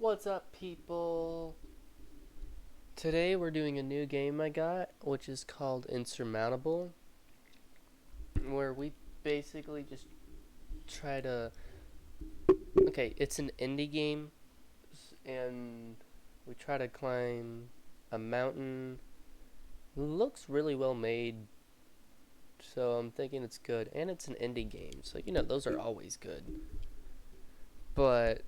What's up, people? Today we're doing a new game I got, which is called Insurmountable, where we basically just try to. Okay, it's an indie game, and we try to climb a mountain. Looks really well made, so I'm thinking it's good. And it's an indie game, so those are always good. But,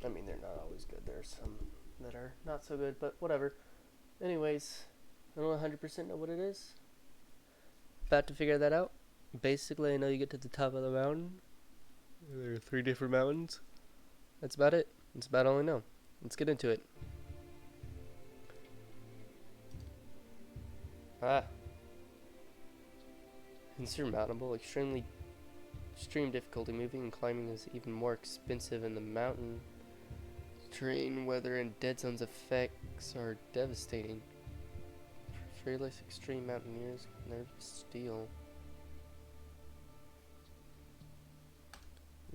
I mean, they're not always good. There's some that are not so good, but whatever. Anyways, I don't 100% know what it is. About to figure that out. Basically, I know you get to the top of the mountain. There are 3 different mountains. That's about it. That's about all I know. Let's get into it. Ah. Insurmountable. Extreme difficulty. Moving and climbing is even more expensive in the mountain. Terrain, weather, and dead zones effects are devastating. Fearless extreme mountaineers can never steal.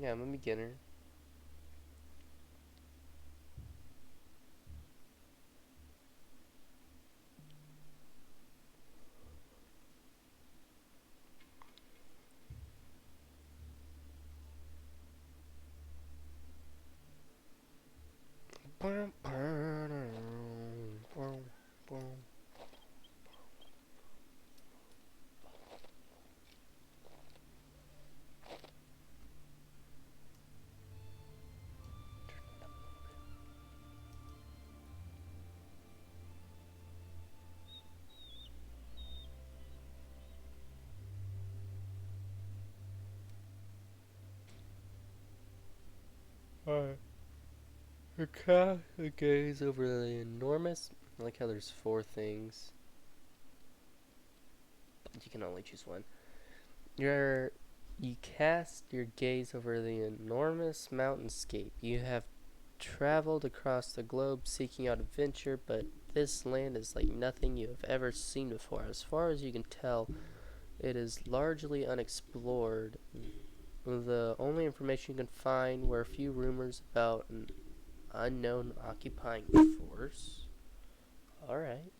Yeah, I'm a beginner. Alright. Her cat gaze over the enormous. I like how there's 4 things. But you can only choose one. You cast your gaze over the enormous mountainscape. You have traveled across the globe seeking out adventure, but this land is like nothing you have ever seen before. As far as you can tell, it is largely unexplored. The only information you can find were a few rumors about an unknown occupying force. Alright.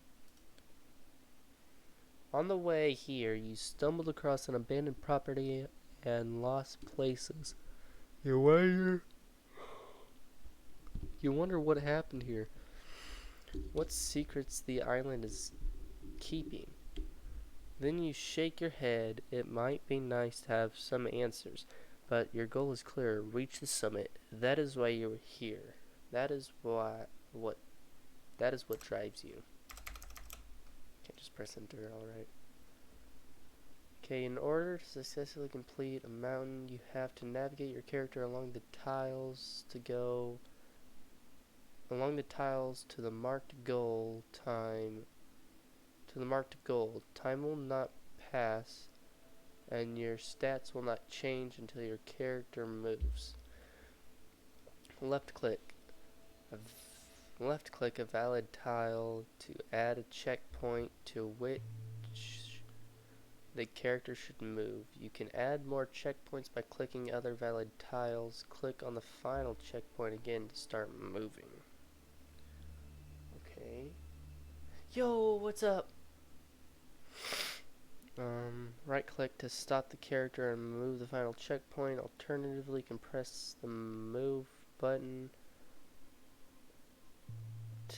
On the way here, you stumbled across an abandoned property and lost places. You wonder what happened here. What secrets the island is keeping. Then you shake your head. It might be nice to have some answers, but your goal is clear. Reach the summit. That is why you're here. That is what drives you. Can't just press enter, alright. Okay, in order to successfully complete a mountain, you have to navigate your character along the tiles to the marked goal. Time will not pass, and your stats will not change until your character moves. Left click a valid tile to add a checkpoint to which the character should move. You can add more checkpoints by clicking other valid tiles. Click on the final checkpoint again to start moving. Okay. Yo, what's up? Right click to stop the character and move the final checkpoint. Alternatively, you can press the move button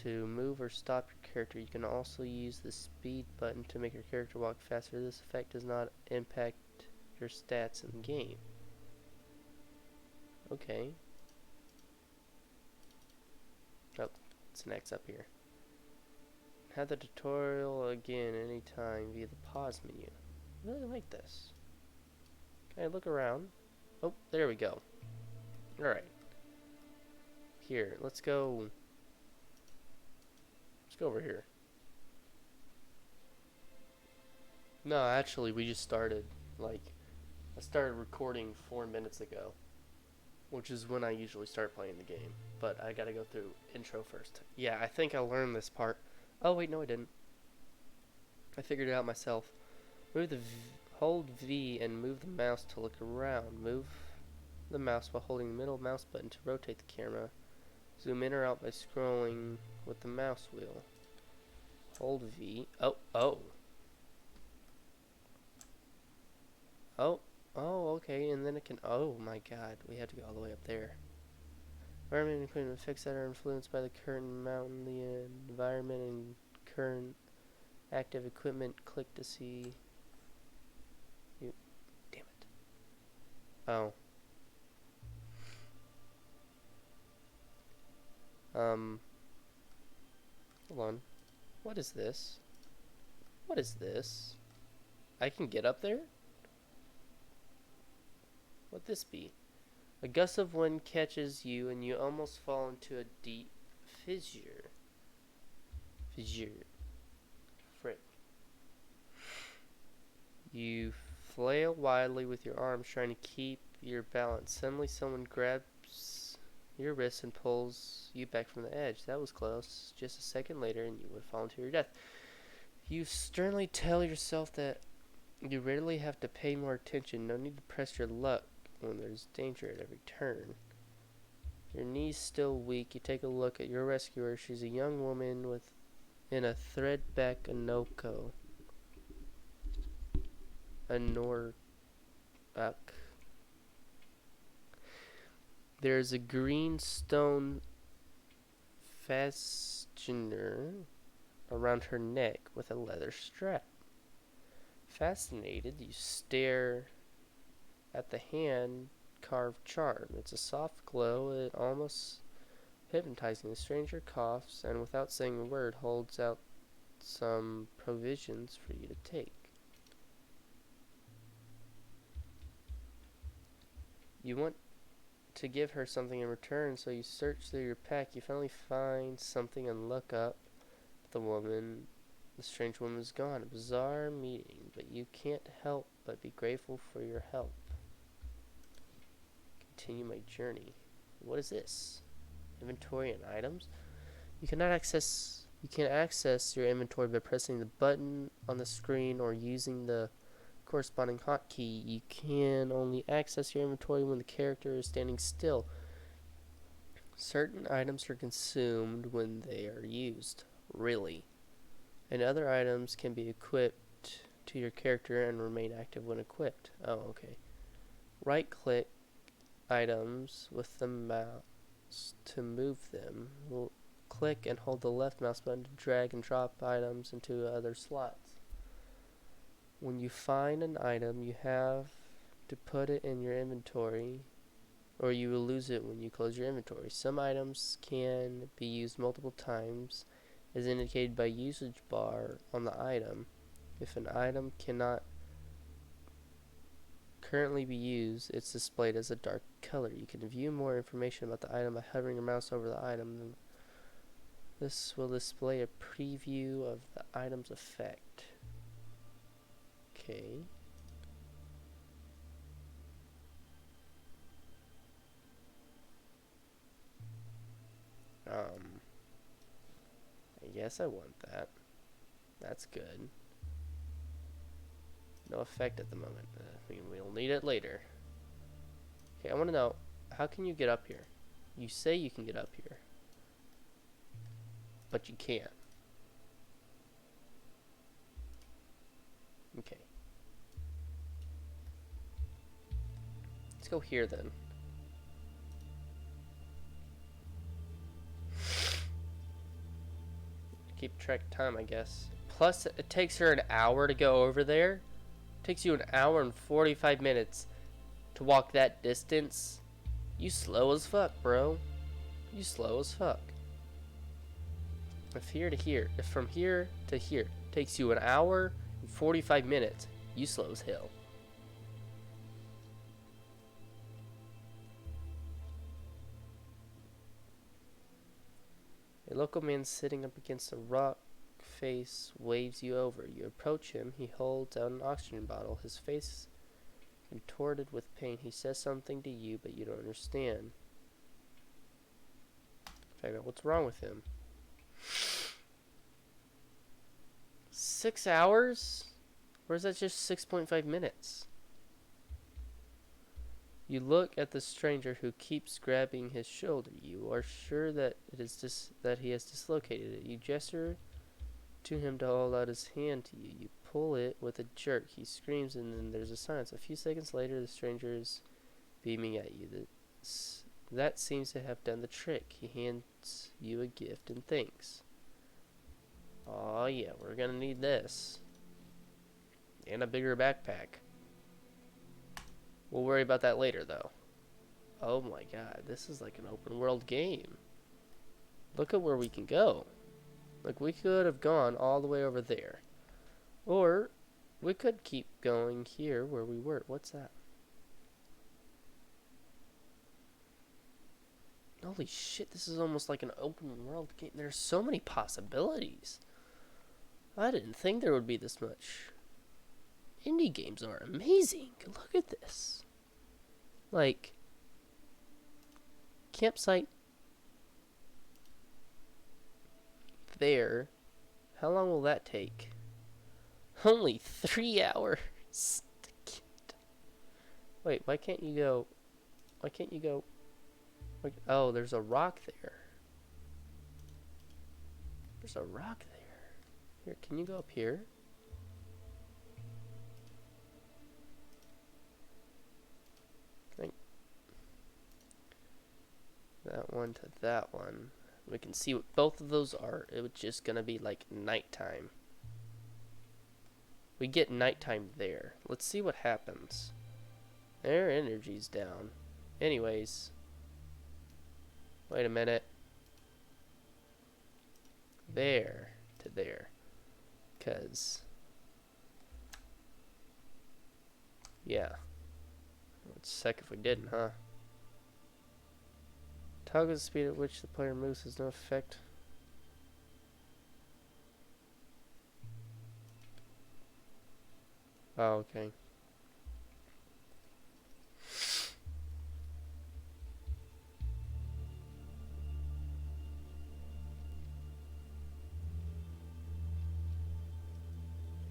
to move or stop your character. You can also use the speed button to make your character walk faster. This effect does not impact your stats in the game. Okay. Oh, it's an X up here. Have the tutorial again anytime via the pause menu. I really like this. Okay, look around. Oh, there we go. Alright. Here, let's go over here. No, actually, we just started. I started recording 4 minutes ago, which is when I usually start playing the game. But I gotta go through intro first. Yeah, I think I learned this part. Oh, wait, no, I didn't. I figured it out myself. Hold V and move the mouse to look around. the mouse while holding the middle mouse button to rotate the camera. Zoom in or out by scrolling with the mouse wheel. Hold V. Oh. Okay, and then it can, oh my god, we have to go all the way up there. Environment and equipment effects that are influenced by the current mountain, the environment and current active equipment. Click to see. You, damn it. Oh. Hold on. What is this? What is this? I can get up there? What'd this be? A gust of wind catches you and you almost fall into a deep fissure. Frick. You flail wildly with your arms trying to keep your balance. Suddenly someone grabs your wrist and pulls you back from the edge. That was close. Just a second later and you would fall into your death. You sternly tell yourself that you rarely have to pay more attention. No need to press your luck when there's danger at every turn. Your knees still weak, you take a look at your rescuer. She's a young woman in a threadback Anorak. There's a green stone fastener around her neck with a leather strap. Fascinated, you stare at the hand-carved charm. It's a soft glow, it almost hypnotizing. The stranger coughs and without saying a word holds out some provisions for you to take. You want to give her something in return, so you search through your pack. You finally find something and look up. The strange woman is gone. A bizarre meeting, but you can't help but be grateful for your help. Continue my journey. What is this? Inventory and items? You can access your inventory by pressing the button on the screen or using the corresponding hotkey. You can only access your inventory when the character is standing still. Certain items are consumed when they are used. Really. And other items can be equipped to your character and remain active when equipped. Oh, okay. Right click items with the mouse to move them. We'll click and hold the left mouse button to drag and drop items into other slots. When you find an item, you have to put it in your inventory, or you will lose it when you close your inventory. Some items can be used multiple times, as indicated by usage bar on the item. If an item cannot currently be used, it's displayed as a dark color. You can view more information about the item by hovering your mouse over the item. This will display a preview of the item's effect. Okay. I guess I want that. That's good. No effect at the moment. We'll need it later. Okay, I want to know, how can you get up here? You say you can get up here, but you can't. Okay. Let's go here then. Keep track of time, I guess. Plus, it takes her an hour to go over there. It takes you an hour and 45 minutes to walk that distance. You slow as fuck, bro. You slow as fuck. If from here to here takes you an hour and 45 minutes, you slow as hell. A local man sitting up against a rock face waves you over. You approach him. He holds out an oxygen bottle. His face contorted with pain. He says something to you, but you don't understand. Find out what's wrong with him. 6 hours? Or is that just 6.5 minutes? You look at the stranger who keeps grabbing his shoulder. You are sure that that he has dislocated it. You gesture to him to hold out his hand to you. You pull it with a jerk. He screams, and then there's a silence. A few seconds later, the stranger is beaming at you. That seems to have done the trick. He hands you a gift and thanks. Oh yeah, we're gonna need this. And a bigger backpack. We'll worry about that later, though. Oh my god, this is like an open world game. Look at where we can go. Like, we could have gone all the way over there. Or, we could keep going here where we were. What's that? Holy shit, this is almost like an open world game. There's so many possibilities. I didn't think there would be this much. Indie games are amazing. Look at this. Like, campsite there. How long will that take? Only 3 hours. Wait, why can't you go? Why can't you go? Oh, there's a rock there. There's a rock there. Here, can you go up here? That one to that one. We can see what both of those are. It was just gonna be like nighttime. We get nighttime there. Let's see what happens. Their energy's down. Anyways. Wait a minute. There to there. 'Cause yeah. It'd suck if we didn't, huh? Toggle the speed at which the player moves has no effect. Oh, okay.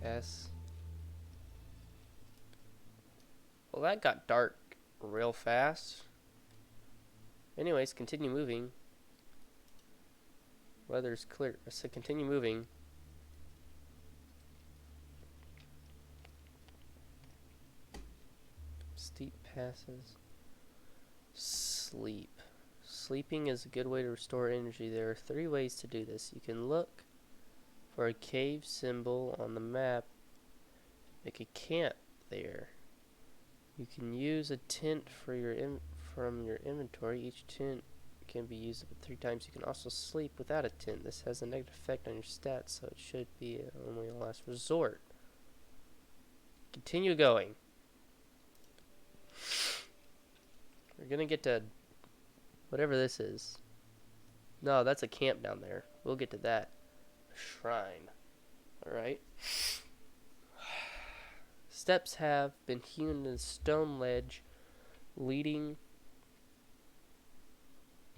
S. Well, that got dark real fast. Anyways, continue moving. Weather's clear. I said continue moving. Steep passes. Sleep. Sleeping is a good way to restore energy. There are 3 ways to do this. You can look for a cave symbol on the map. Make a camp there. You can use a tent for from your inventory. Each tent can be used up to 3 times. You can also sleep without a tent. This has a negative effect on your stats, so it should be only a last resort. Continue going. We're gonna get to whatever this is. No, that's a camp down there. We'll get to that. A shrine. Alright. Steps have been hewn in a stone ledge, leading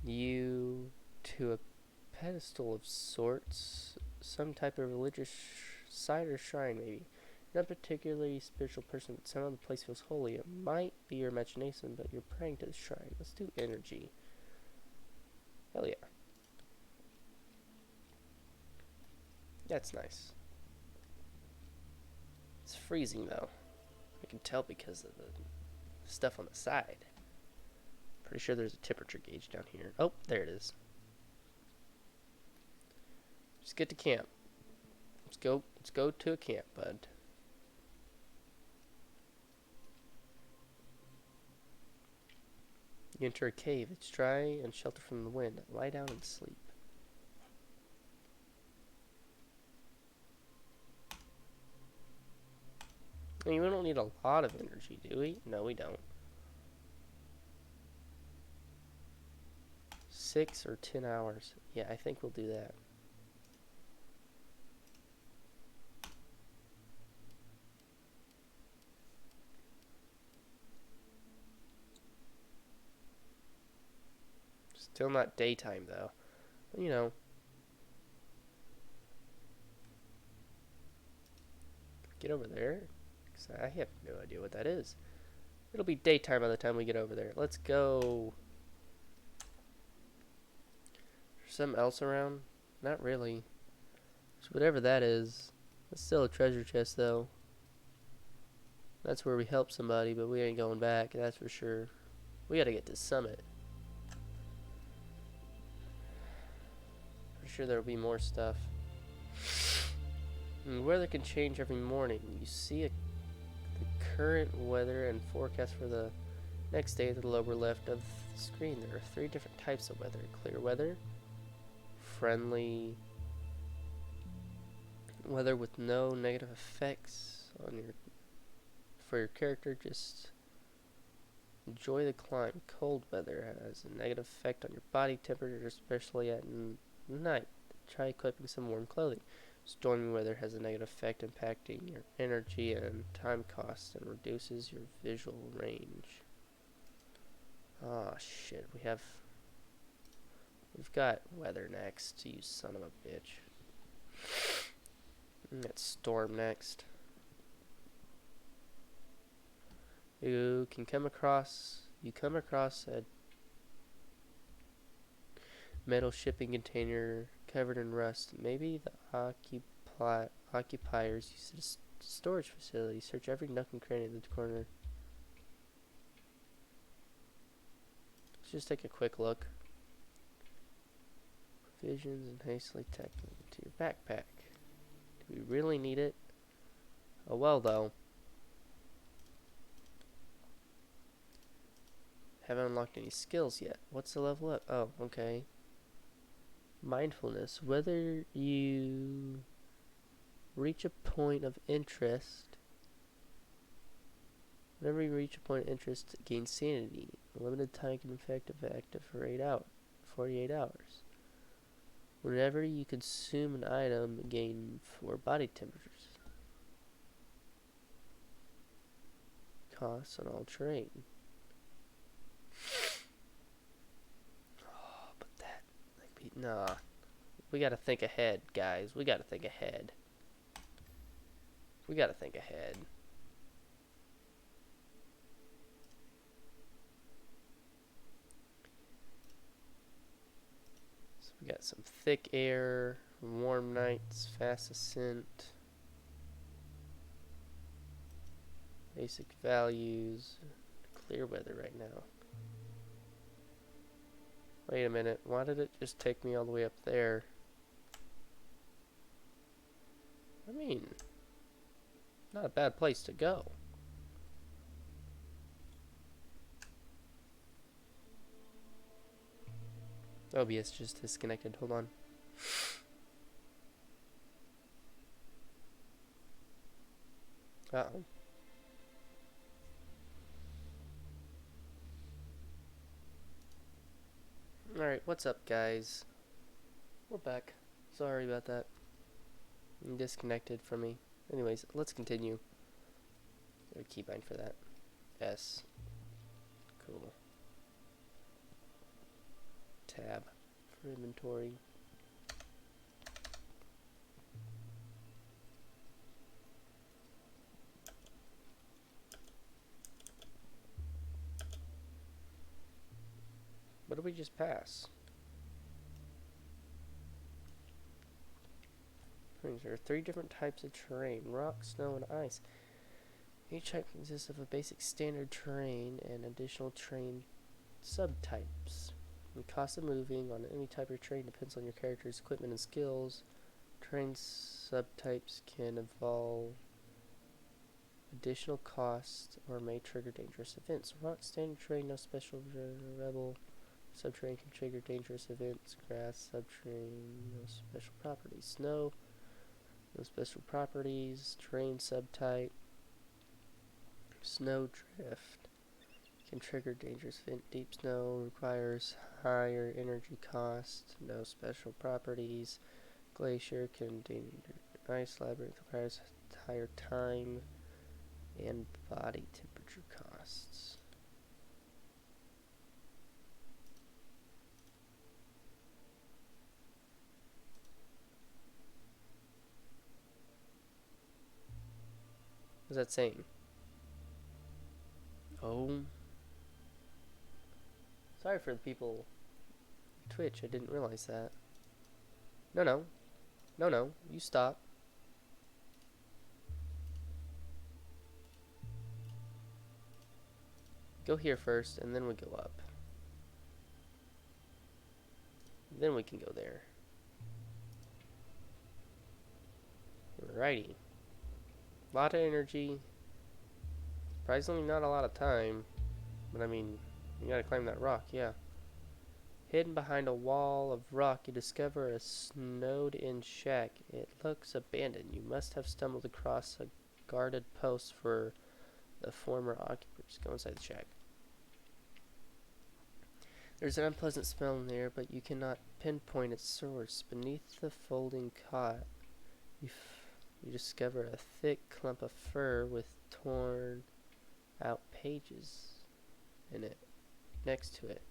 you to a pedestal of sorts, some type of religious site or shrine, maybe. You're not particularly spiritual person, but somehow the place feels holy. It might be your imagination, but you're praying to the shrine. Let's do energy. Hell yeah. That's nice. It's freezing though. I can tell because of the stuff on the side. Pretty sure there's a temperature gauge down here. Oh, there it is. Just get to camp. Let's go to a camp, bud. You enter a cave. It's dry and sheltered from the wind. Lie down and sleep. I mean, we don't need a lot of energy, do we? No, we don't. 6 or 10 hours. Yeah, I think we'll do that. Still not daytime, though. You know. Get over there. 'Cause I have no idea what that is. It'll be daytime by the time we get over there. Let's go. There's something else around? Not really. So whatever that is, it's still a treasure chest though. That's where we help somebody, but we ain't going back, that's for sure. We gotta get to Summit. For sure there'll be more stuff. And weather can change every morning. You see the current weather and forecast for the next day at the lower left of the screen. There are 3 different types of weather. Clear weather, friendly weather with no negative effects on your character. Just enjoy the climb. Cold weather has a negative effect on your body temperature, especially at night. Try equipping some warm clothing. Stormy weather has a negative effect, impacting your energy and time costs and reduces your visual range. Oh shit, we've got weather next, you son of a bitch. We got storm next. You come across a metal shipping container covered in rust. Maybe the occupiers use it as a storage facility. Search every nook and cranny in the corner. Let's just take a quick look. Provisions and hastily tuck into your backpack. Do we really need it? Oh well though. Haven't unlocked any skills yet. What's the level up? Oh, okay. Mindfulness. Whether you reach a point of interest, whenever you reach a point of interest, gain sanity. A limited time can effective for 48 hours. Whenever you consume an item, gain 4 body temperatures. Costs on all terrain. Oh, but that, like, nah. We gotta think ahead, guys. We gotta think ahead. We gotta think ahead. So we got some thick air, warm nights, fast ascent, basic values, clear weather right now. Wait a minute, why did it just take me all the way up there? I mean, not a bad place to go. OBS just disconnected, hold on. Uh-oh. Alright, what's up, guys? We're back. Sorry about that. You disconnected from me. Anyways, let's continue. There's a keybind for that. S. Cool. Tab for inventory. What did we just pass? There are 3 different types of terrain: rock, snow, and ice. Each type consists of a basic standard terrain and additional terrain subtypes. The cost of moving on any type of terrain depends on your character's equipment and skills. Terrain subtypes can involve additional costs or may trigger dangerous events. Rock, standard terrain, no special rebel. Subterranean can trigger dangerous events. Grass, subterranean, no special properties. Snow, no special properties. Terrain subtype. Snowdrift can trigger dangerous event. Deep snow requires higher energy cost. No special properties. Glacier can danger. Ice labyrinth requires higher time and body temperature costs. What's that saying? Oh. Sorry for the people on Twitch, I didn't realize that. No, no. No, no. You stop. Go here first, and then we go up. Then we can go there. Alrighty. A lot of energy. Surprisingly not a lot of time. But I mean, you gotta climb that rock, yeah. Hidden behind a wall of rock, you discover a snowed-in shack. It looks abandoned. You must have stumbled across a guarded post for the former occupants. Go inside the shack. There's an unpleasant smell in the air, but you cannot pinpoint its source. Beneath the folding cot, you discover a thick clump of fur with torn out pages in it. Next to it,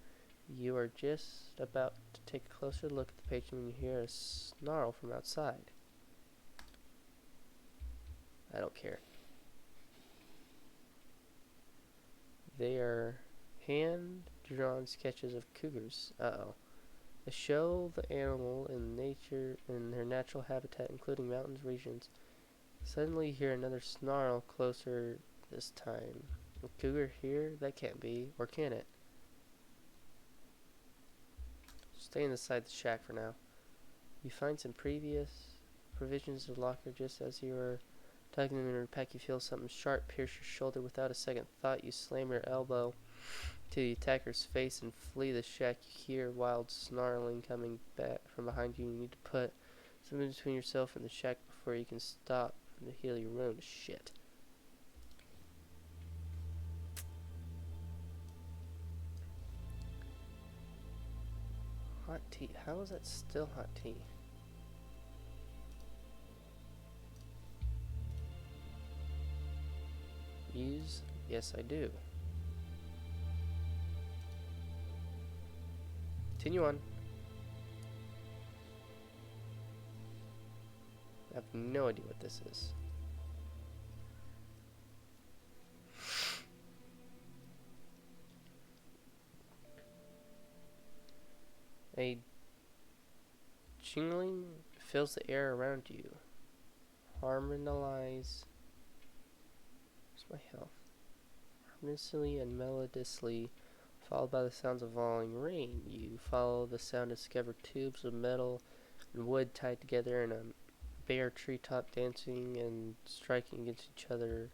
you are just about to take a closer look at the page when you hear a snarl from outside. I don't care. They are hand-drawn sketches of cougars. Uh-oh. They show the animal in nature in their natural habitat, including mountains regions. Suddenly you hear another snarl closer this time. A cougar here? That can't be. Or can it? Stay inside the shack for now. You find some previous provisions in the locker just as you are tugging them in your pack. You feel something sharp pierce your shoulder. Without a second thought, you slam your elbow to the attacker's face and flee the shack. You hear wild snarling coming back from behind you. You need to put something between yourself and the shack before you can stop and heal your wound. Shit. Hot tea. How is that still hot tea? Use? Yes, I do. Continue on. I have no idea what this is. A jingling fills the air around you. Harmonize. Where's my health? Harmoniously and melodiously, followed by the sounds of falling rain. You follow the sound to discover tubes of metal and wood tied together in a bare treetop dancing and striking against each other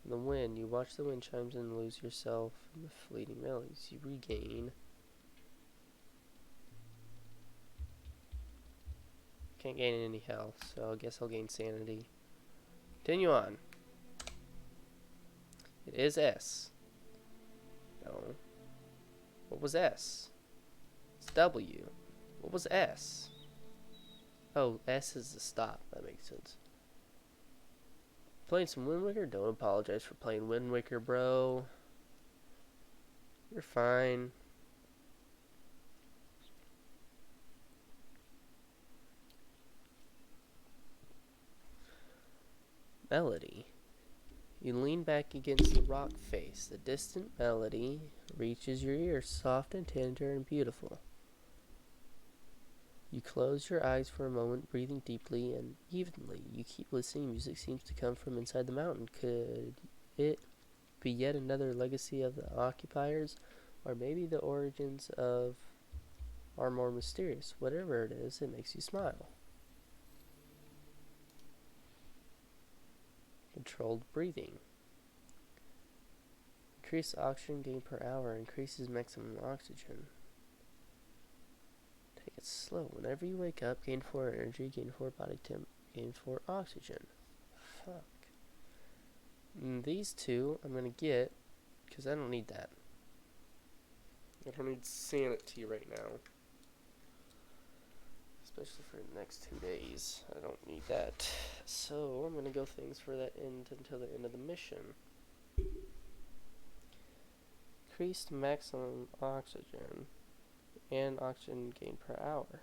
in the wind. You watch the wind chimes and lose yourself in the fleeting melodies. You regain. Can't gain any health, so I guess I'll gain sanity. Continue on. It is S. No. What was S? It's W. What was S? Oh, S is the stop. That makes sense. Playing some Wind Waker? Don't apologize for playing Wind Waker, bro. You're fine. Melody. You lean back against the rock face. The distant melody reaches your ears, soft and tender and beautiful. You close your eyes for a moment, breathing deeply and evenly. You keep listening. Music seems to come from inside the mountain. Could it be yet another legacy of the occupiers? Or maybe the origins of are more mysterious. Whatever it is, it makes you smile. Controlled breathing. Increase oxygen gain per hour. Increases maximum oxygen. Take it slow. Whenever you wake up, gain 4 energy, gain 4 body temp, gain 4 oxygen. Fuck. And these two I'm gonna get because I don't need that. I don't need sanity right now. Especially for the next 2 days. I don't need that. So I'm gonna go things for that end until the end of the mission. Increased maximum oxygen and oxygen gain per hour.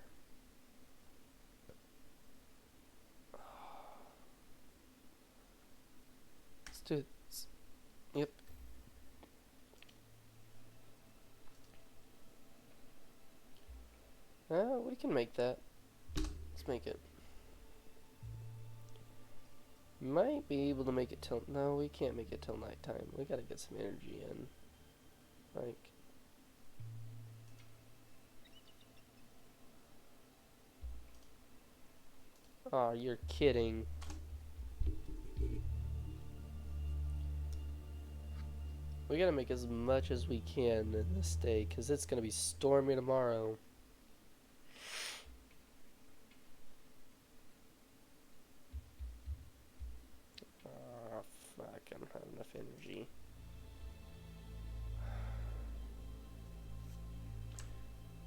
Let's do this. Yep. We can make that. Let's make it. Might be able to make it till... No, we can't make it till nighttime. We gotta get some energy in. Like... Aw, you're kidding. We gotta make as much as we can in this day, because it's gonna be stormy tomorrow. Ah, fuck, I don't have enough energy.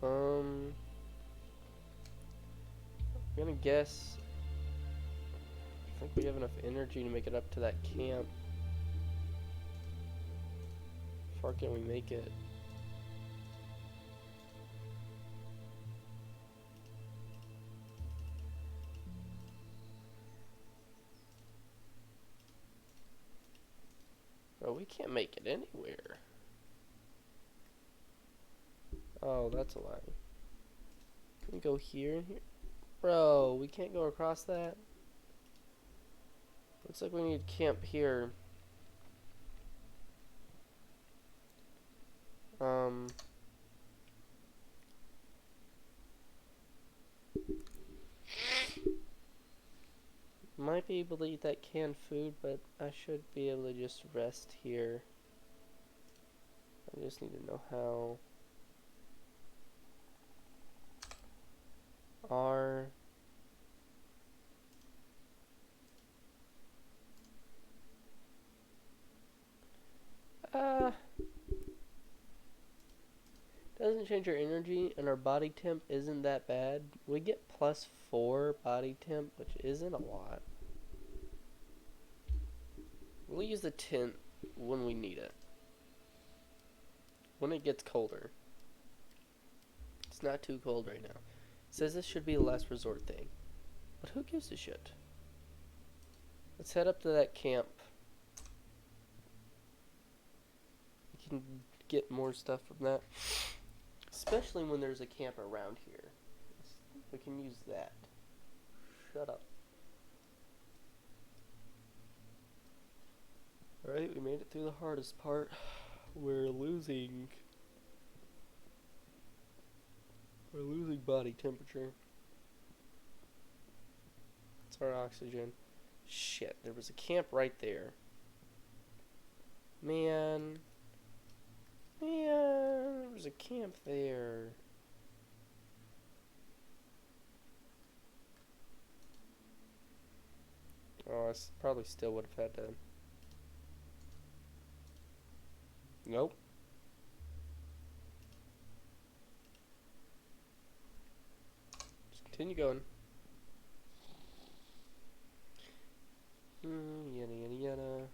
I'm gonna guess... I think we have enough energy to make it up to that camp. How far can we make it? Oh, we can't make it anywhere. Oh, that's a lie. Can we go here and here? Bro, we can't go across that? Looks like we need to camp here. Might be able to eat that canned food, but I should be able to just rest here. I just need to know how. R. Doesn't change our energy, and our body temp isn't that bad. We get +4 body temp, which isn't a lot. We'll use the tent when we need it. When it gets colder. It's not too cold right now. It says this should be a last resort thing. But who gives a shit? Let's head up to that camp. We can get more stuff from that. Especially when there's a camp around here. We can use that. Shut up. Alright, we made it through the hardest part. We're losing body temperature. It's our oxygen. Shit, there was a camp right there. Man, there was a camp there. Oh, I probably still would have had to. Nope. Just continue going. Yada yada yada.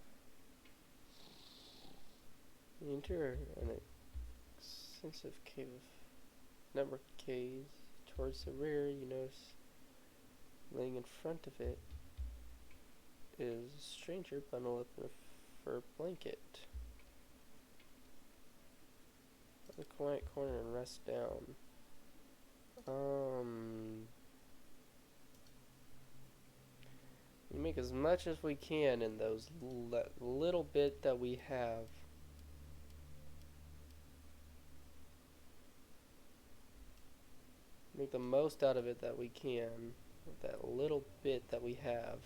Enter an extensive cave of network caves. Towards the rear, you notice laying in front of it is a stranger bundled up in a fur blanket. The quiet corner and rest down. We make as much as we can in those little bit that we have. Make the most out of it that we can with that little bit that we have.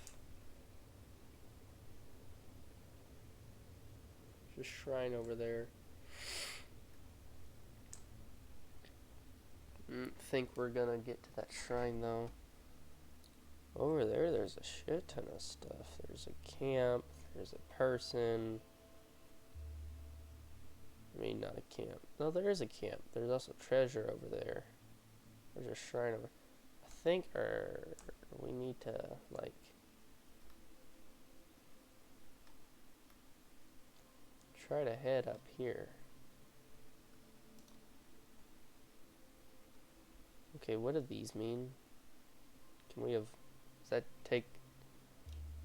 There's a shrine over there. Think we're gonna get to that shrine though. Over there, there's a shit ton of stuff. There's a camp. There's a person. I mean, not a camp. No, there is a camp. There's also treasure over there. There's a shrine over. I think we need to like try to head up here. Okay, what do these mean? Can we have... Does that take...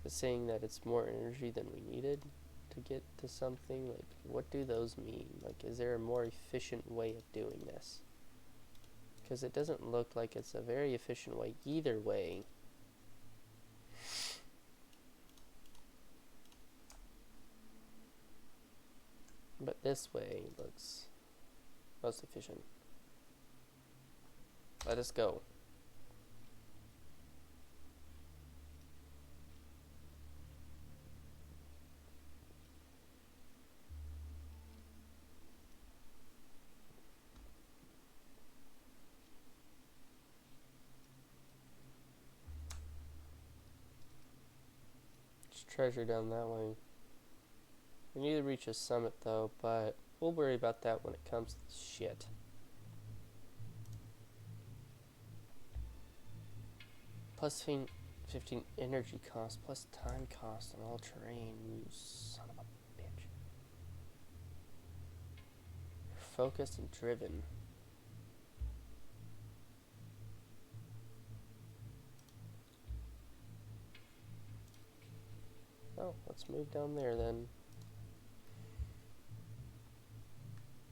It's saying that it's more energy than we needed to get to something? Like, what do those mean? Like, is there a more efficient way of doing this? because it doesn't look like it's a very efficient way either way. But this way looks most efficient. Let us go. There's treasure down that way. We need to reach a summit though, but we'll worry about that when it comes to shit. Plus 15 energy cost, plus time cost on all terrain. You son of a bitch. You're focused and driven. Oh, let's move down there then.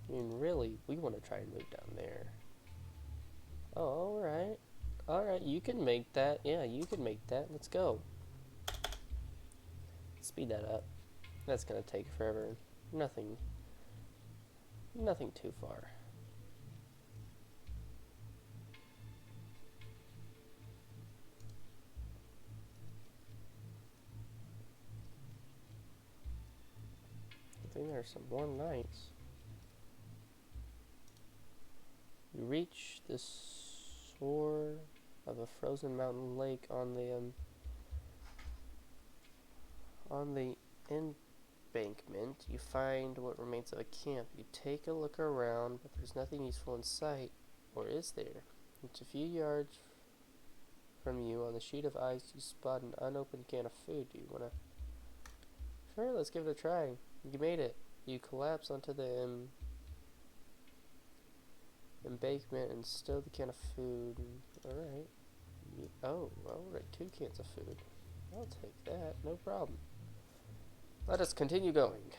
I mean, really, we want to try and move down there. Oh, alright. Alright, you can make that. Yeah, you can make that. Let's go. Speed that up. That's gonna take forever. Nothing too far. I think there are some warm nights. You reach the shore of a frozen mountain lake on the embankment. You find what remains of a camp. You take a look around, but there's nothing useful in sight. Or is there? It's a few yards from you. On the sheet of ice, you spot an unopened can of food. Do you want to... Sure, let's give it a try. You made it. You collapse onto the embankment and stow the can of food. Alright. Oh, alright, 2 cans of food. I'll take that, no problem. Let us continue going.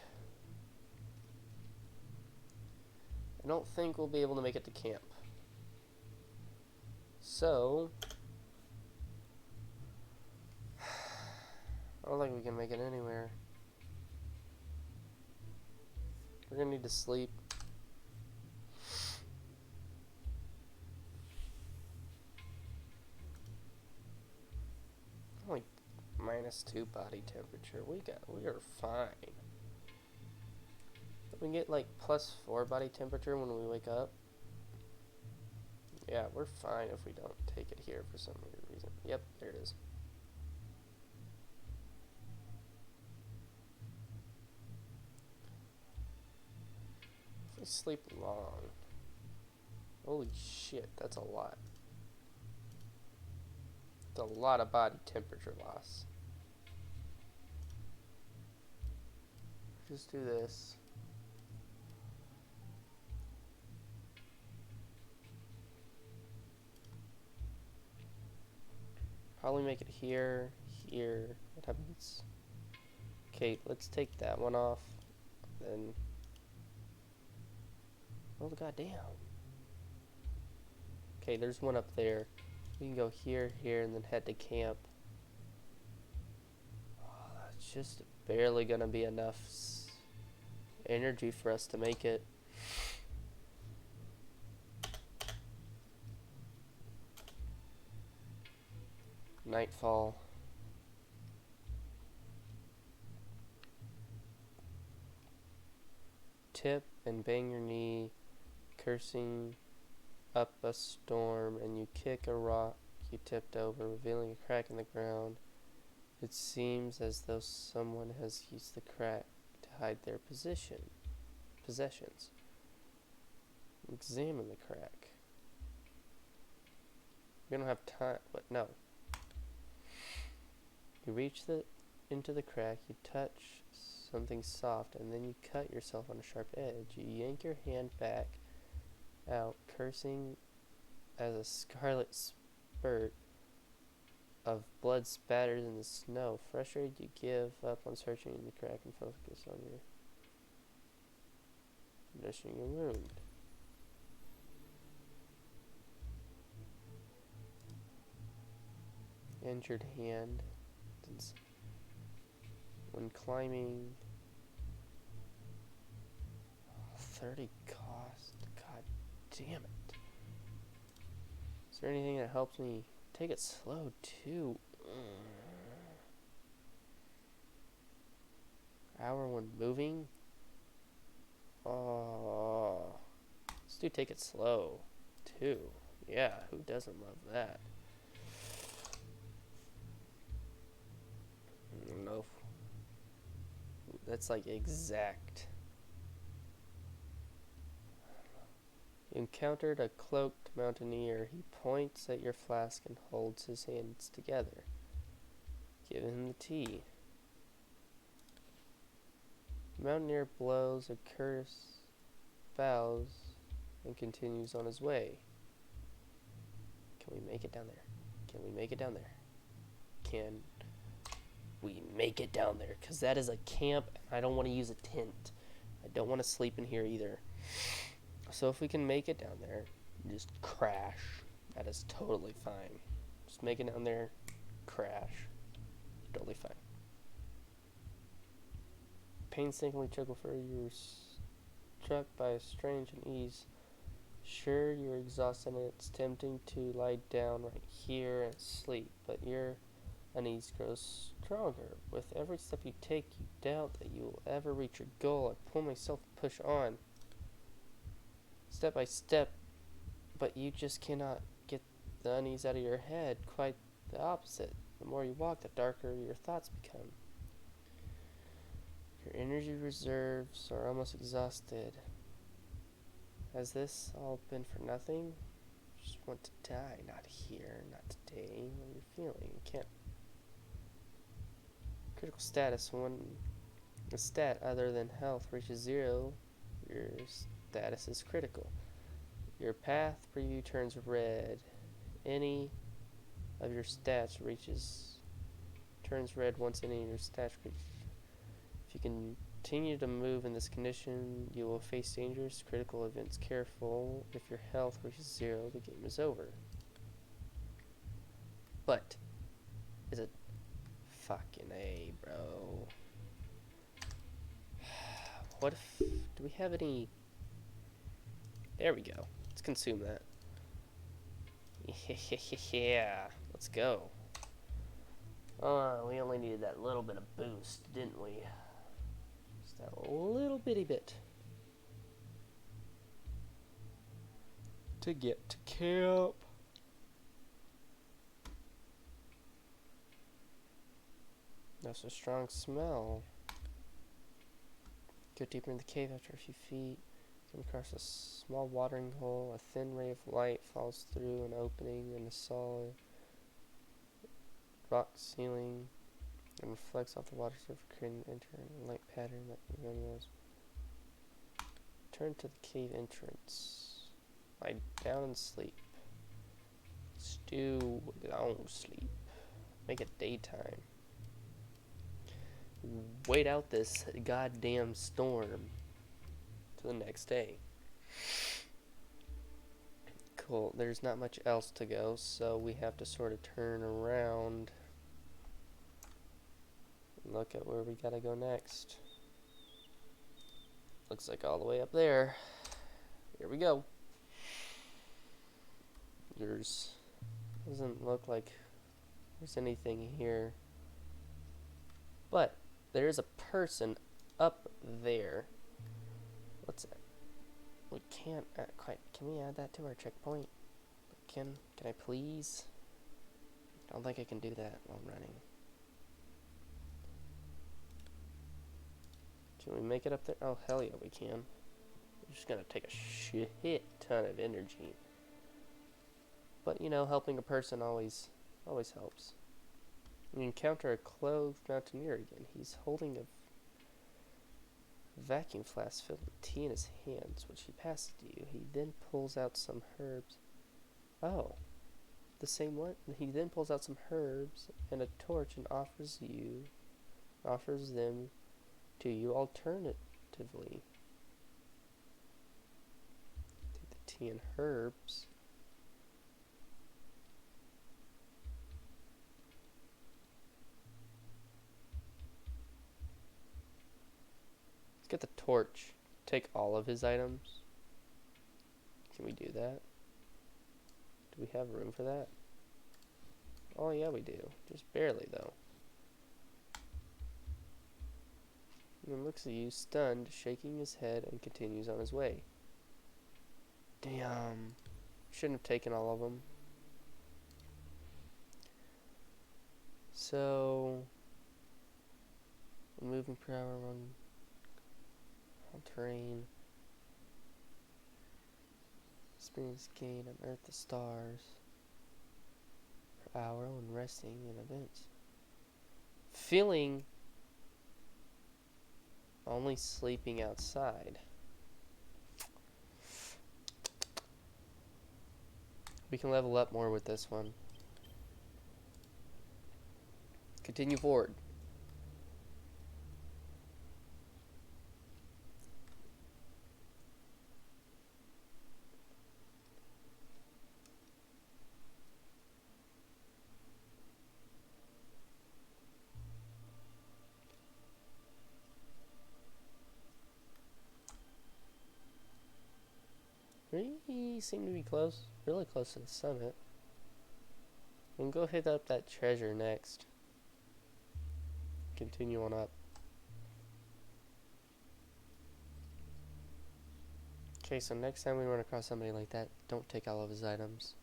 I don't think we'll be able to make it to camp. So... I don't think we can make it anywhere. We're gonna need to sleep. Only -2 body temperature. We are fine. We get like +4 body temperature when we wake up. Yeah, we're fine if we don't take it here for some weird reason. Yep, there it is. If we sleep long. Holy shit, that's a lot. It's a lot of body temperature loss. Just do this. Probably make it here, here. What happens? Okay, let's take that one off. Then. Oh, goddamn. Okay, there's one up there. We can go here, here, and then head to camp. Oh, that's just barely gonna be enough energy for us to make it. Nightfall. Tip and bang your knee, cursing up a storm, and you kick a rock you tipped over, revealing a crack in the ground. It seems as though someone has used the crack to hide their possessions. Examine the crack. We don't have time, but no. You reach into the crack, you touch something soft, and then you cut yourself on a sharp edge. You yank your hand back out, cursing as a scarlet spurt of blood spatters in the snow. Frustrated, you give up on searching in the crack and focus on your nursing your wound. injured hand. When climbing, 30 cost. God damn it. Is there anything that helps me take it slow too? Hour when moving? Oh. Let's do take it slow too. Yeah, who doesn't love that? No. That's like exact. You encountered a cloaked mountaineer. He points at your flask and holds his hands together. Give him the tea. The mountaineer blows a curse, bows, and continues on his way. Can we make it down there? Can we make it down there? Can we make it down there? Because that is a camp, and I don't want to use a tent. I don't want to sleep in here either. So if we can make it down there, just crash. That is totally fine. Just make it down there, crash. Totally fine. Painstakingly chuckle for you were struck by a strange unease. Sure, you're exhausted and it's tempting to lie down right here and sleep, but your unease grows stronger. With every step you take, you doubt that you will ever reach your goal. I pull myself to push on. Step by step, but you just cannot get the unease out of your head. Quite the opposite. The more you walk, the darker your thoughts become. Your energy reserves are almost exhausted. Has this all been for nothing? You just want to die. Not here, not today. What are you feeling? You can't. Critical status. When a stat other than health reaches 0, your status is critical. Your path preview turns red. Any of your stats turns red once any of your stats reach. If you continue to move in this condition, you will face dangerous critical events. Careful. If your health reaches 0, the game is over. But is it fucking A, bro? What if do we have any? There we go. Let's consume that. Yeah, let's go. We only needed that little bit of boost, didn't we? Just that little bitty bit to get to camp. That's a strong smell. Go deeper in the cave after a few feet. Come across a small watering hole. A thin ray of light falls through an opening in the solid rock ceiling and reflects off the water surface, creating an entering light pattern that knows. Turn to the cave entrance. Lie down and sleep. Stew long sleep. Make it daytime. Wait out this goddamn storm to the next day. Cool. There's not much else to go, so we have to sort of turn around and look at where we gotta go next. Looks like all the way up there. Here we go. Doesn't look like there's anything here, but there is a person up there. What's that? We can't quite. Can we add that to our checkpoint? Can I please? I don't think I can do that while I'm running. Can we make it up there? Oh hell yeah, we can. We're just gonna take a shit ton of energy. But you know, helping a person always helps. You encounter a clothed mountaineer again. He's holding a vacuum flask filled with tea in his hands, which he passes to you. He then pulls out some herbs. Oh, the same one? He then pulls out some herbs and a torch and offers them to you alternatively. Take the tea and herbs. get the torch. Take all of his items. Can we do that? Do we have room for that? Oh yeah, we do. Just barely though. And looks at you, stunned, shaking his head, and continues on his way. Damn. Shouldn't have taken all of them. So, moving per hour on terrain. Experience gain, unearth the stars per hour when resting in events. Feeling only sleeping outside. We can level up more with this one. Continue forward. We seem to be close, really close to the summit. We'll go hit up that treasure next. Continue on up. Okay, so next time we run across somebody like that, don't take all of his items.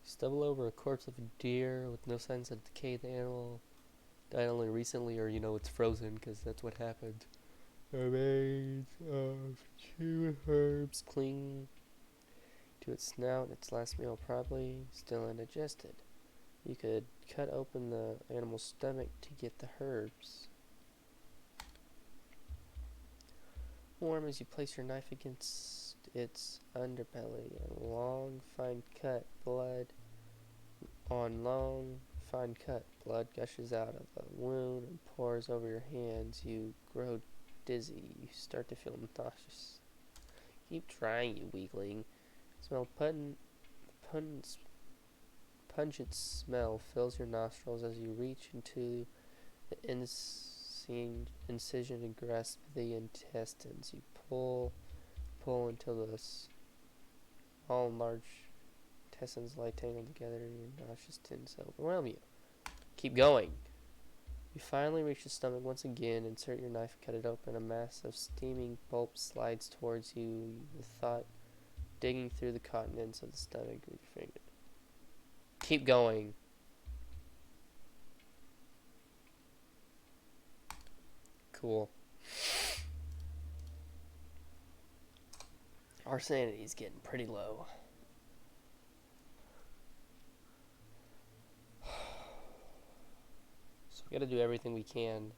Stumble over a corpse of a deer with no signs of decay. The animal died only recently, or it's frozen, because that's what happened. Remains of chewed herbs cling to its snout. Its last meal probably still undigested. You could cut open the animal's stomach to get the herbs. Warm as you place your knife against its underbelly. A long, fine cut blood. Fine cut blood gushes out of the wound and pours over your hands. You grow dizzy. You start to feel nauseous. Keep trying, you weakling. Smell pungent smell fills your nostrils as you reach into the incision and grasp the intestines. You pull until the small and large intestines lie tangled together and your nauseous tends to overwhelm you. Keep going. You finally reach the stomach once again. Insert your knife and cut it open. A mass of steaming pulp slides towards you. The thought digging through the contents of the stomach with your finger. Keep going. Cool. Our sanity's getting pretty low. So we gotta do everything we can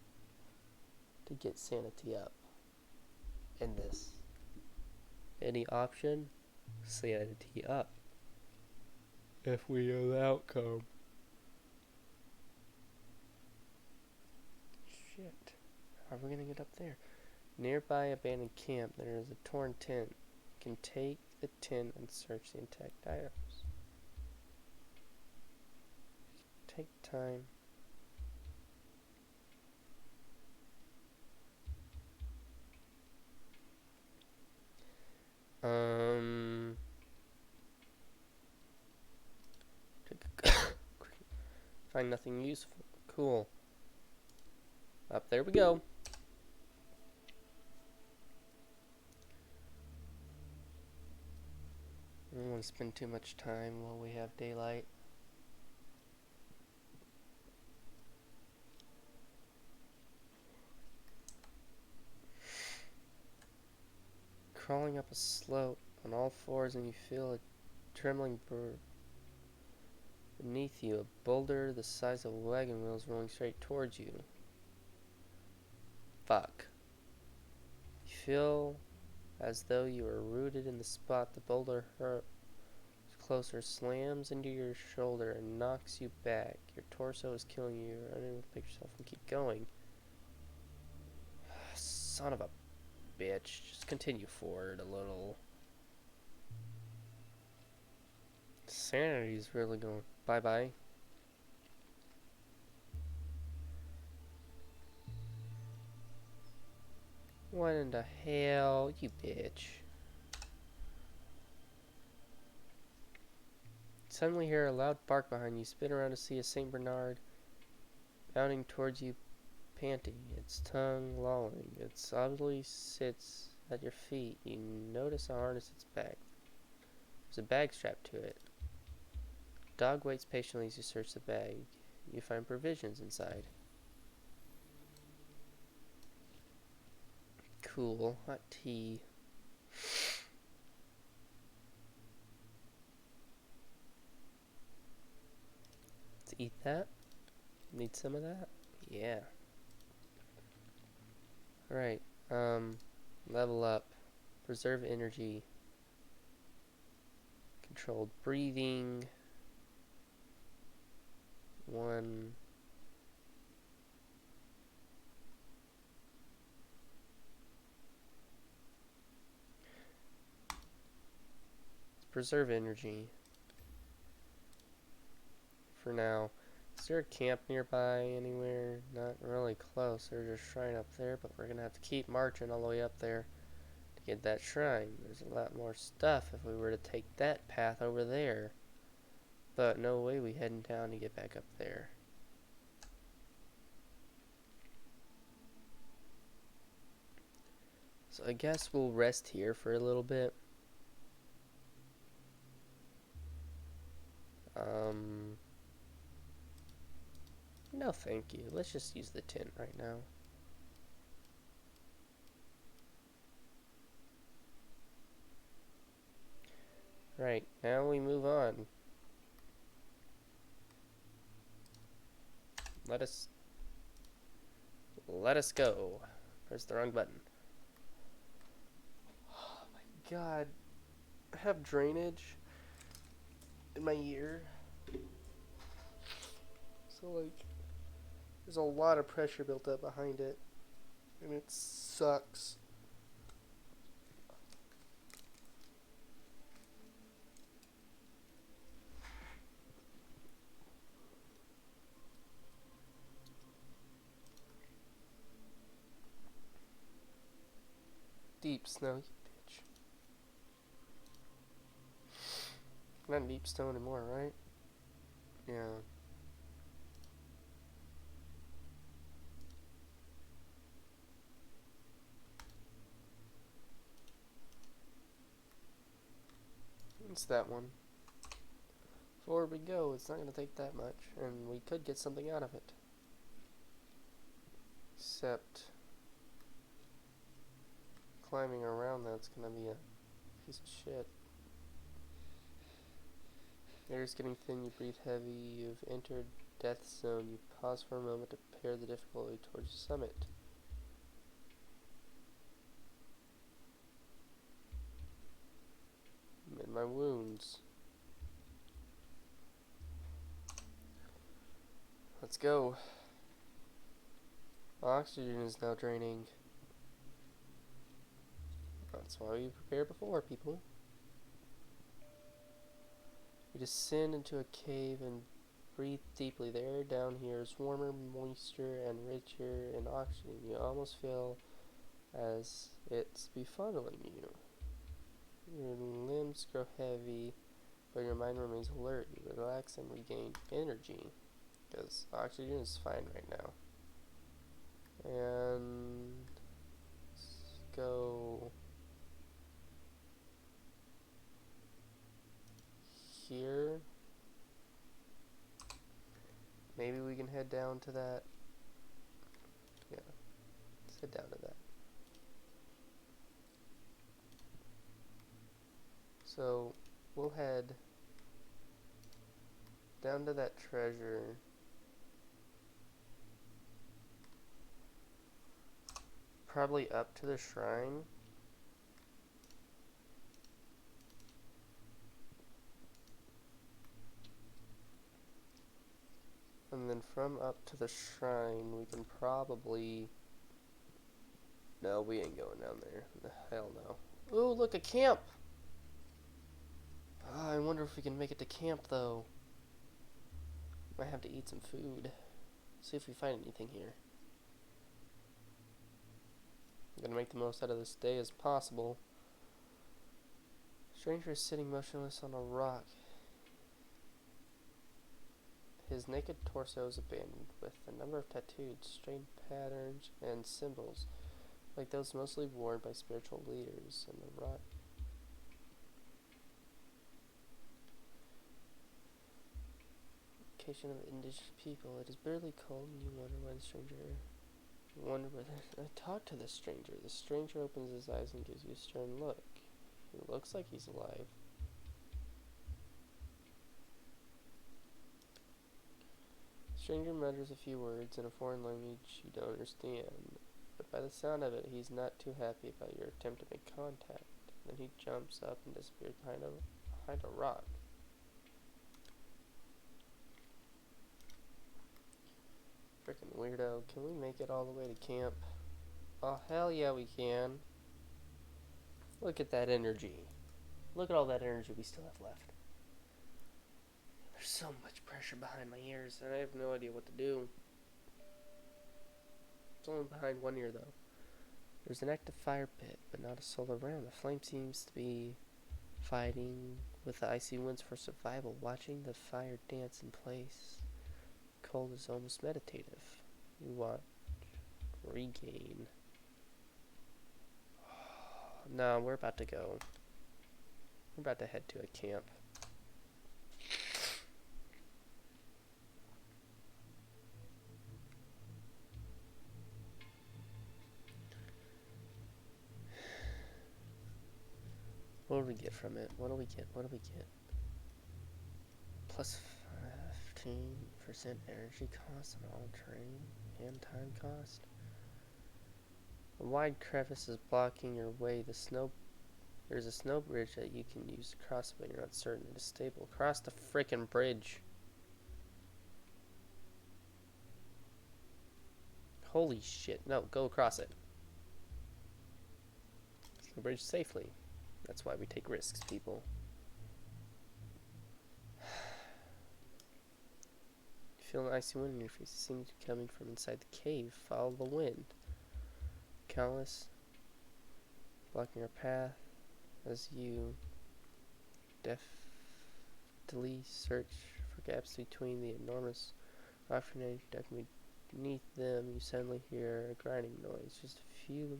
to get sanity up in this. Any option, sanity up. If we know the outcome. Shit. How are we gonna get up there? Nearby abandoned camp, there is a torn tent. You can take the tent and search the intact items. Take time. Find nothing useful. Cool. Up there we go. I don't want to spend too much time while we have daylight. Crawling up a slope on all fours, and you feel a trembling beneath you. A boulder the size of wagon wheels rolling straight towards you. Fuck. You feel as though you are rooted in the spot. The boulder closer, slams into your shoulder and knocks you back. Your torso is killing you. You're unable to pick yourself and keep going. Son of a bitch. Just continue forward a little. Sanity's really going bye-bye. What in the hell, you bitch? Suddenly hear a loud bark behind you. Spin around to see a Saint Bernard bounding towards you, panting, its tongue lolling. It softly sits at your feet. You notice a harness its back. There's a bag strapped to it. Dog waits patiently as you search the bag. You find provisions inside. Cool. Hot tea. Let's eat that. Need some of that? Yeah. Alright. Level up. Preserve energy. Controlled breathing. 1. Preserve energy. For now. Is there a camp nearby anywhere? Not really close. There's a shrine up there, but we're gonna have to keep marching all the way up there to get that shrine. There's a lot more stuff if we were to take that path over there. But no way we heading down to get back up there. So I guess we'll rest here for a little bit. No thank you. Let's just use the tent right now. Right, now we move on. Let us go. Press the wrong button. Oh my god. I have drainage in my ear. So like there's a lot of pressure built up behind it. And it sucks. Deep snow, you bitch. Not deep snow anymore, right? Yeah. It's that one. Forward we go. It's not going to take that much, and we could get something out of it. Except climbing around that's going to be a piece of shit. Air's getting thin, you breathe heavy, you've entered death zone. You pause for a moment to prepare the difficulty towards the summit. Mend my wounds. Let's go. Oxygen is now draining. That's why we prepare before, people. We descend into a cave and breathe deeply. The air down here is warmer, moister, and richer in oxygen. You almost feel as it's befuddling you. Your limbs grow heavy, but your mind remains alert. You relax and regain energy, because oxygen is fine right now. And let's go here. Maybe we can head down to that. Yeah, let's head down to that. So we'll head down to that treasure. Probably up to the shrine. And then from up to the shrine, we can probably... No, we ain't going down there. The hell no. Ooh, look, a camp! Oh, I wonder if we can make it to camp, though. Might have to eat some food. See if we find anything here. I'm gonna make the most out of this day as possible. Stranger is sitting motionless on a rock. His naked torso is abandoned, with a number of tattoos, strange patterns, and symbols, like those mostly worn by spiritual leaders in the rock. Location of indigenous people. It is bitterly cold, and you wonder why the stranger. Wonder whether I talk to the stranger. The stranger opens his eyes and gives you a stern look. He looks like he's alive. Stranger mutters a few words in a foreign language you don't understand, but by the sound of it, he's not too happy about your attempt to make contact. Then he jumps up and disappears behind a rock. Frickin' weirdo. Can we make it all the way to camp? Oh, hell yeah, we can. Look at that energy. Look at all that energy we still have left. There's so much pressure behind my ears, and I have no idea what to do. It's only behind one ear, though. There's an active fire pit, but not a soul around. The flame seems to be fighting with the icy winds for survival, watching the fire dance in place. Cold is almost meditative. You want regain. No, we're about to go. We're about to head to a camp. What do we get from it? What do we get? What do we get? Plus 15% energy cost on all terrain and time cost. A wide crevice is blocking your way. There's a snow bridge that you can use to cross it, but you're not certain it is stable. Cross the frickin' bridge. Holy shit. No, go across it. The bridge safely. That's why we take risks, people. You feel an icy wind in your face. It seems to be coming from inside the cave. Follow the wind. Countless blocking our path as you deftly search for gaps between the enormous rock formation. Beneath them, you suddenly hear a grinding noise. Just a few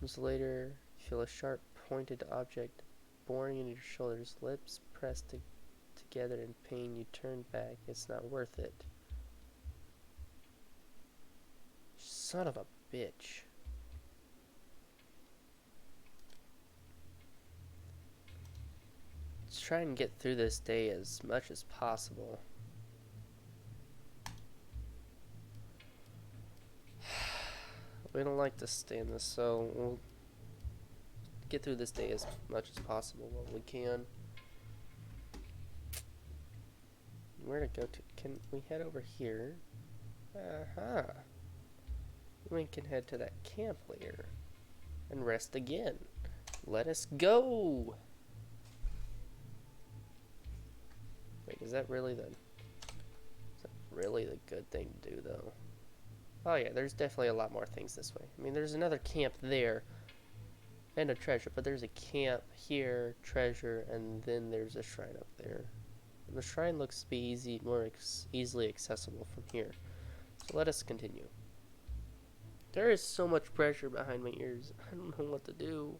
moments later, you feel a sharp, pointed object boring into your shoulders. Lips pressed together in pain. You turn back. It's not worth it. Son of a bitch. Let's try and get through this day as much as possible. We don't like to stay in this, so we'll get through this day as much as possible while we can. Where to go to? Can we head over here? Uh-huh. We can head to that camp later and rest again. Let us go! Wait, is that really the good thing to do, though? Oh yeah, there's definitely a lot more things this way. I mean, there's another camp there and a treasure, but there's a camp here, treasure, and then there's a shrine up there. And the shrine looks to be more easily accessible from here. So let us continue. There is so much pressure behind my ears. I don't know what to do.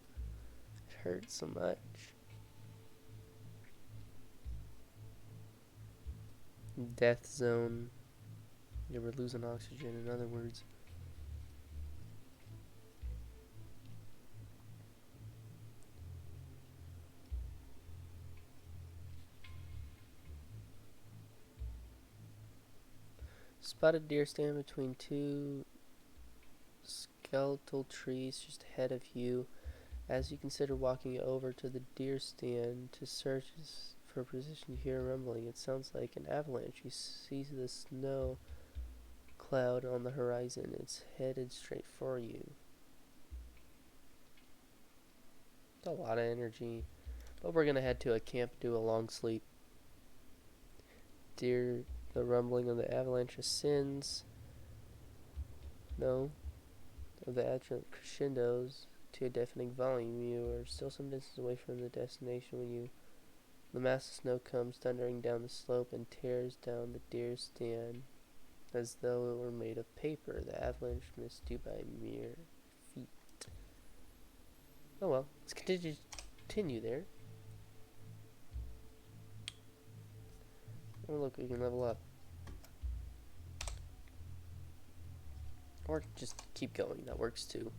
It hurts so much. Death zone. You were losing oxygen, in other words. Spotted deer stand between two skeletal trees just ahead of you. As you consider walking over to the deer stand to search for a position, you hear rumbling. It sounds like an avalanche. You see the snow cloud on the horizon. It's headed straight for you. It's a lot of energy. But we're going to head to a camp, do a long sleep. Deer, the rumbling of the avalanche ascends. No. of the adjunct crescendos to a deafening volume. You are still some distance away from the destination when the mass of snow comes thundering down the slope and tears down the deer stand as though it were made of paper. The avalanche missed you by mere feet. Oh well, let's continue there. Oh look, we can level up. Or just keep going, that works too.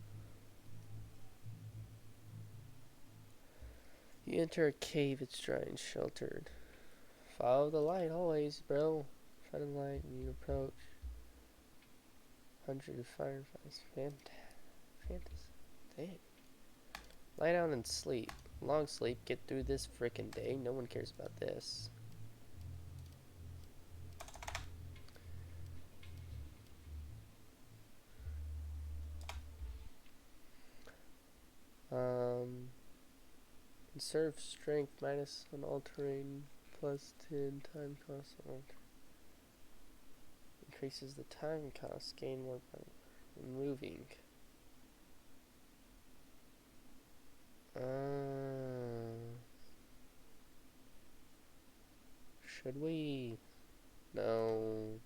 You enter a cave, it's dry and sheltered. Follow the light always, bro. Follow the light when you approach. 100 of fireflies. Fantasy. Dang. Lie down and sleep. Long sleep. Get through this frickin' day. No one cares about this. Conserve strength minus on all terrain plus 10 time cost on increases the time cost. Gain more by moving. Should we? No.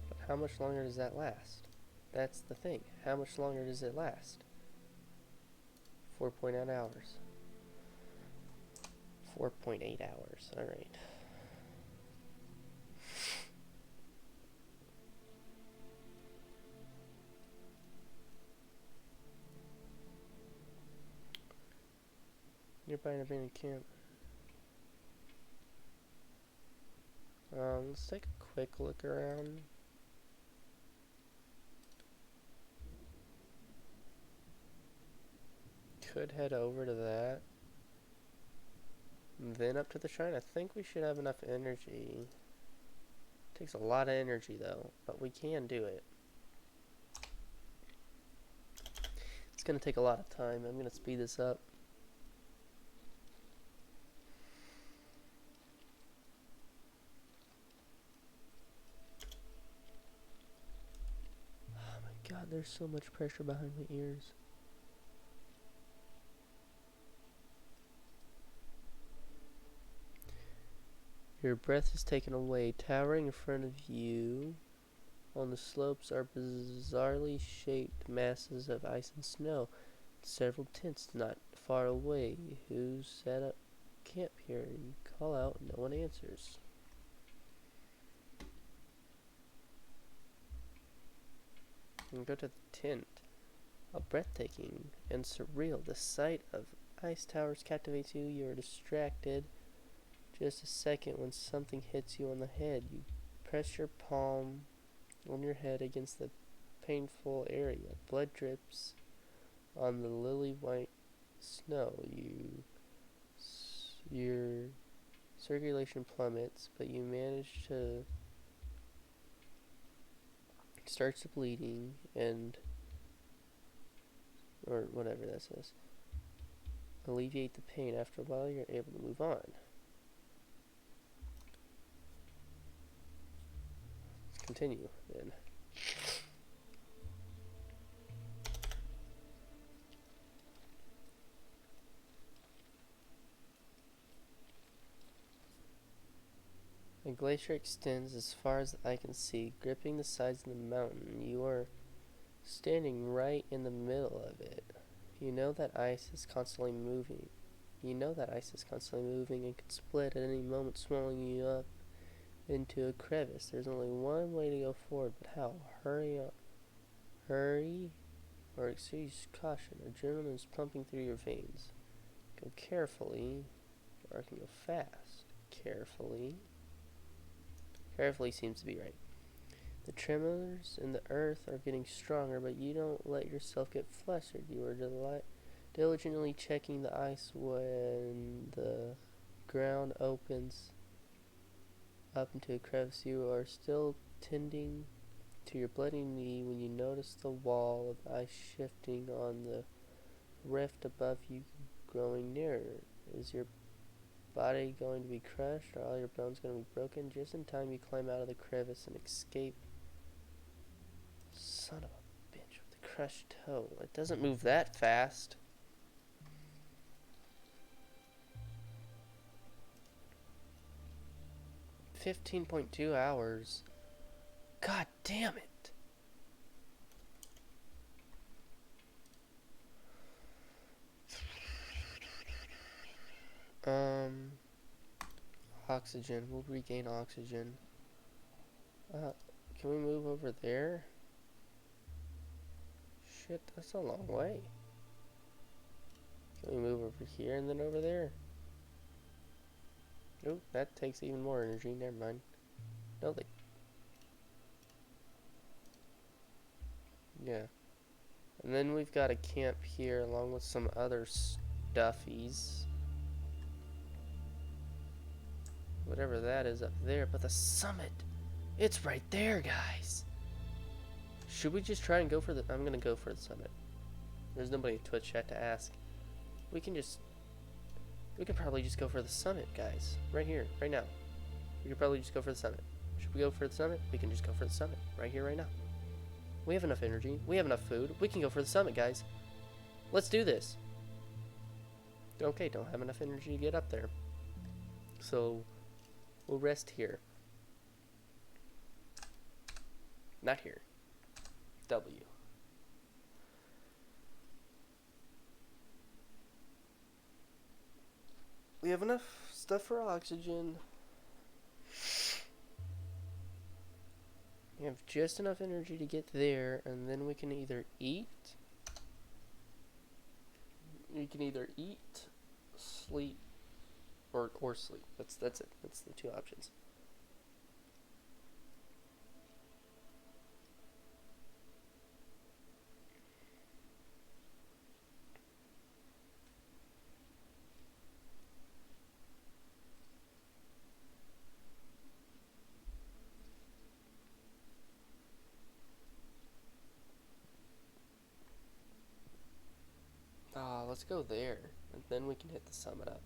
But how much longer does that last? That's the thing. How much longer does it last? 4.8 hours. 4.8 hours. Alright. Nearby an abandoned camp. Let's take a quick look around. Could head over to that. And then up to the shrine. I think we should have enough energy. Takes a lot of energy though, but we can do it. It's gonna take a lot of time. I'm gonna speed this up. Oh my god, there's so much pressure behind my ears. Your breath is taken away. Towering in front of you on the slopes are bizarrely shaped masses of ice and snow. Several tents not far away. Who set up camp here? You call out, no one answers. And go to the tent. How breathtaking and surreal. The sight of ice towers captivates you. You are distracted. Just a second when something hits you on the head. You press your palm on your head against the painful area. Blood drips on the lily white snow. Your circulation plummets, but you manage to starts bleeding and or whatever that says. Alleviate the pain. After a while, you're able to move on. Continue then. The glacier extends as far as the eye can see, gripping the sides of the mountain. You are standing right in the middle of it. You know that ice is constantly moving. And could split at any moment, swallowing you up into a crevice. There's only one way to go forward, but how? Hurry up. Hurry, or excuse caution. Adrenaline is pumping through your veins. Go carefully, or I can go fast. Carefully. Carefully seems to be right. The tremors in the earth are getting stronger, but you don't let yourself get flustered. You are diligently checking the ice when the ground opens up into a crevice. You are still tending to your bloody knee when you notice the wall of ice shifting on the rift above you, growing nearer. Is your Body going to be crushed, or all your bones going to be broken. Just in time you climb out of the crevice and escape. Son of a bitch with the crushed toe. It doesn't move that fast. 15.2 hours. God damn it. Oxygen. We'll regain oxygen. Can we move over there? Shit, that's a long way. Can we move over here and then over there? Oh, that takes even more energy. Never mind. No, they... Yeah. And then we've got a camp here along with some other stuffies. Whatever that is up there. But the summit, it's right there, guys. Should we just try and go for the... I'm gonna go for the summit. There's nobody in Twitch chat to ask. We can probably just go for the summit, guys. Right here, right now. We could probably just go for the summit. Should we go for the summit? We can just go for the summit. Right here, right now. We have enough energy. We have enough food. We can go for the summit, guys. Let's do this. Okay, don't have enough energy to get up there. So, we'll rest here. Not here. W. We have enough stuff for oxygen. We have just enough energy to get there, and then we can either eat. You can either eat, sleep, or sleep. That's it. That's the two options. Let's go there, and then we can hit the summit up.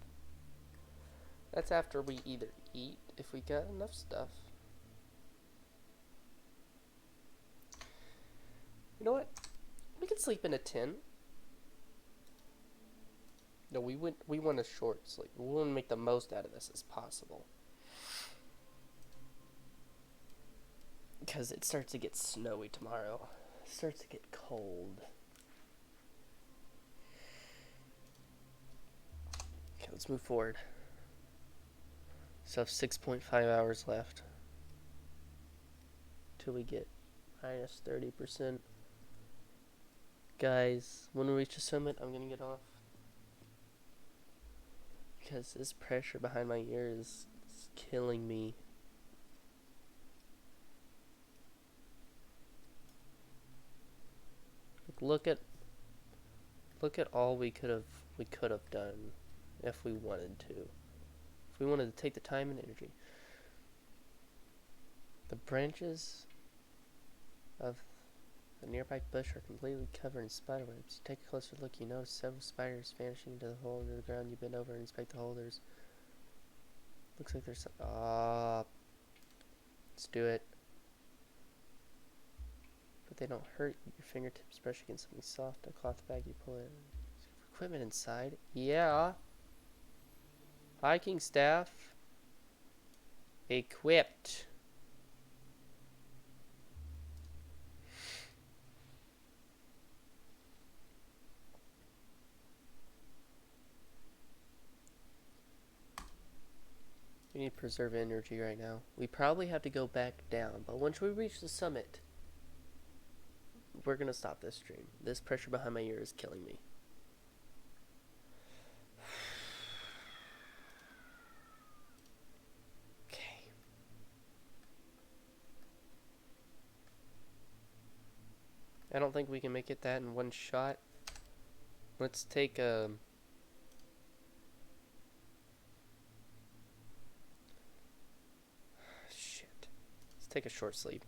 That's after we either eat, if we got enough stuff. You know what? We can sleep in a tent. No, we want a short sleep. We want to make the most out of this as possible. Because it starts to get snowy tomorrow. It starts to get cold. Okay, let's move forward. So 6.5 hours left. Till we get minus 30%. Guys, when we reach the summit, I'm gonna get off. Because this pressure behind my ears is killing me. Look at all we could have done if we wanted to. If we wanted to take the time and energy. The branches of the nearby bush are completely covered in spiderwebs. You take a closer look, you notice several spiders vanishing into the hole under the ground. You bend over and inspect the hole. Looks like there's some... let's do it. But they don't hurt. Your fingertips brush against something soft. A cloth bag, you pull it. Equipment inside. Yeah. Hiking staff. Equipped. We need to preserve energy right now. We probably have to go back down, but once we reach the summit, we're gonna stop this stream. This pressure behind my ear is killing me. Okay. I don't think we can make it that in one shot. Let's take a... Shit. Let's take a short sleep.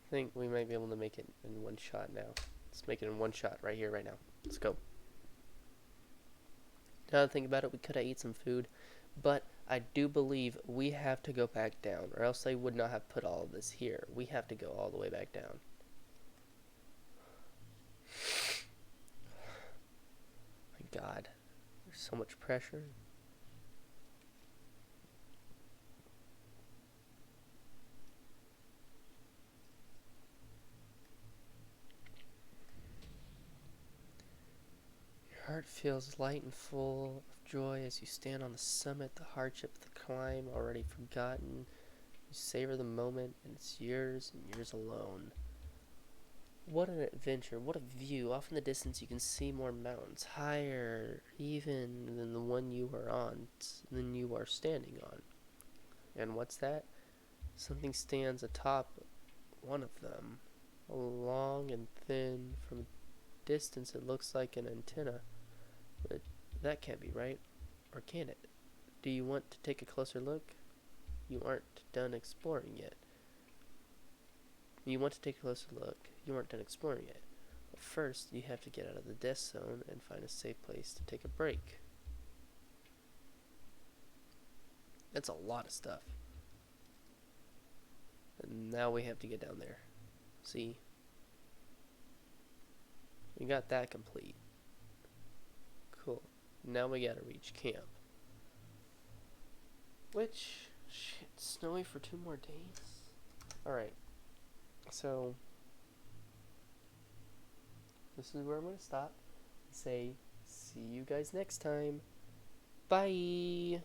I think we might be able to make it in one shot now. Let's make it in one shot right here, right now. Let's go. Now that I think about it, we could have ate some food, but I do believe we have to go back down, or else they would not have put all of this here. We have to go all the way back down. My God, there's so much pressure. Your heart feels light and full of joy as you stand on the summit, the hardship of the climb already forgotten. You savor the moment, and it's yours and yours alone. What an adventure, what a view. Off in the distance you can see more mountains, higher even than the one you are on, than you are standing on. And what's that? Something stands atop one of them, long and thin. From a distance it looks like an antenna, but that can't be right, or can it? Do you want to take a closer look? You aren't done exploring yet. You want to take a closer look. You aren't done exploring yet. But first, you have to get out of the death zone and find a safe place to take a break. That's a lot of stuff. And now we have to get down there. See? We got that complete. Cool. Now we gotta reach camp. Which, shit, snowy for 2 more days? Alright. So, this is where I'm going to stop and say, see you guys next time. Bye!